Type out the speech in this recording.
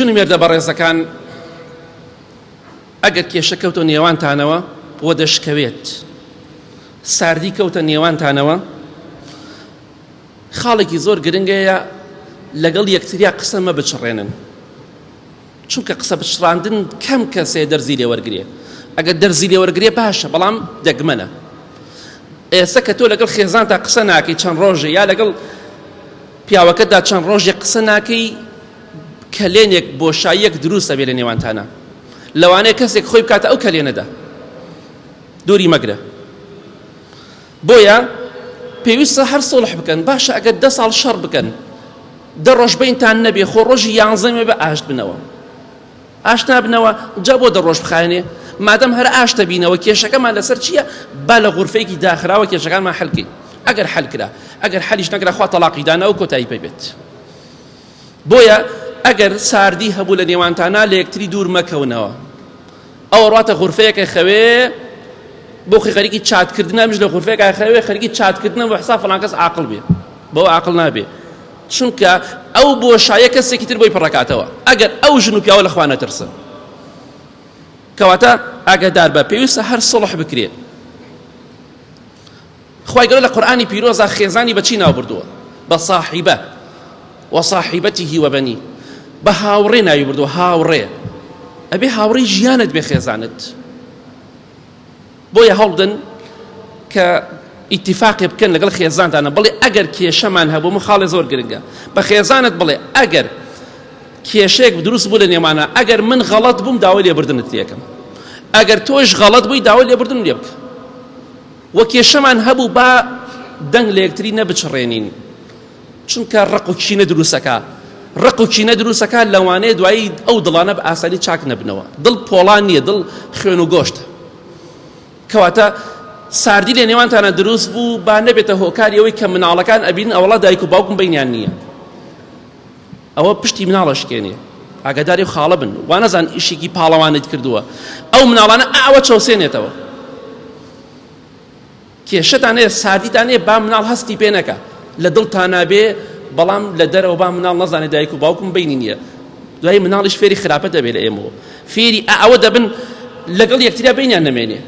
جونی مێردە بەڕێزەکان ئەگەر کێشە کەوتە نێوانتانەوە بۆ دەشکەوێت ساردی کەوتە نێوانتانەوە خاڵێکی زۆر گرنگەیە لەگەڵ یەکتریا قسە مە بچڕێنن چونکە قسە بچڕاندن کەم کەسێ دەرزی لێ وەرگرێ ئەگەر دەرزی لێ وەرگرێ باشە بەڵام دەگمەنە ئێستا کە تۆ لەگەڵ خێزانتا قسە ناکەی چەند ڕۆژێ یا لەگەڵ پیاوەکەتدا چەند ڕۆژێک قسە ناکەی کەلێنێک بۆشاییەک دروستە بێ لە نێوانتانە لەوانەیە کەسێک خۆی بکاتە ئەو کەلێنەدا دووری مەگرە بۆیە پێویستە هەر سڵح بکەن باشە ئەگەر 10 ساڵ شەڕ بکەن 10 ڕۆژ بەینتان نەبێ خۆ ڕۆژی 11 بە ئاشت بنەوە ئاشتا بنەوە جا بۆ 10 ڕۆژ بخایەنێ مادەم هەر ئاشتە بینەوە کێشەکەمان لەسەر چییە با لە غورفەیەکی داخراوە کێشەکانمان حەلکەی ئەگەر حەلکرا ئەگەر حەلیش نەکرا خوا تەلاقی دانا و کۆتایی پێ بێت بۆیە ئەگەر ساردی هەبوو لە نێوانتانە لە یەکتری دوور مەکەونەوە ئەو ڕاتە غورفەیەکە خەوێ بۆ خەریکی چاتکردنە مش لە غورفەیەکە خەوێ خەریکی چاتکردنە بۆ حساب فڵان کەس عاقڵ بێ بۆ عاقڵ نابێ چونکە ئەو بۆشایە کەسێکی تر بۆی پڕەکاتەوە ئەگەر ئەو ژن و پیاوە لەخوا نەترسن کەواتە ئاگادار بە پێویستە هەر سڵح بکرێت خوای گەورە لە قورئانی پیرۆزە خێزانی بەچی ناوبردووە بە صاحبە وصاحبته وبني بە هاوڕێ ناوی بردووە هاوڕێ ئەبێ هاوڕێی ژیانت بێ خێزانت بۆیە هەوڵدن کە ئیتیفاقی بکەن لەگەڵ خێزانتانە بڵێ ئەگەر کێشەمان هەبوو مخاڵێ زۆر گرنگە بە خێزانت بڵێ ئەگەر کێشەیەک دروست بوو لە نێوانە ئەگەر من غەڵەت بووم داوای لێبردنت لێکم ئەگەر تۆش غەڵەت بووی داوای لێبردن لێ بکە وە کێشەمان هەبوو با دەنگ لە یەکتری نەبچڕێنین چونکە ڕق و کینە دروستەکە ڕق و کینە دروستەکە لەوانەیە دوایی ئەو دڵانە بە ئاسانی چاک نەبنەوە دڵ پۆڵان نییە دڵ خوێن و گۆشتە کەواتە ساردی لە نێوانتانە دروست بوو با نەبێتە هۆکاری ئەوەی کە مناڵەکان ئەبین ئەوڵا دایک و باوکم بینیان نییە ئەوە پشتی مناڵەشکێنێ ئاگاداری خاڵە بن وانەزان ئیشێکی پاڵەوانت کردووە ئەو مناڵانە ئاوە چەوسێنێتەوە کێشەتان هەیە ساردیتان هەیە با مناڵ هەستی پێ نەکە لە دڵتان نابێ بەڵام لە دەرەوە با مناڵ نەزانێت دایک و باوکم بینی نییە دوایی مناڵیش فێری خراپە دەبێت لە ئێمەوە فێری ئەوە دەبن لەگەڵ یەکتریا بینیان نەمێنێ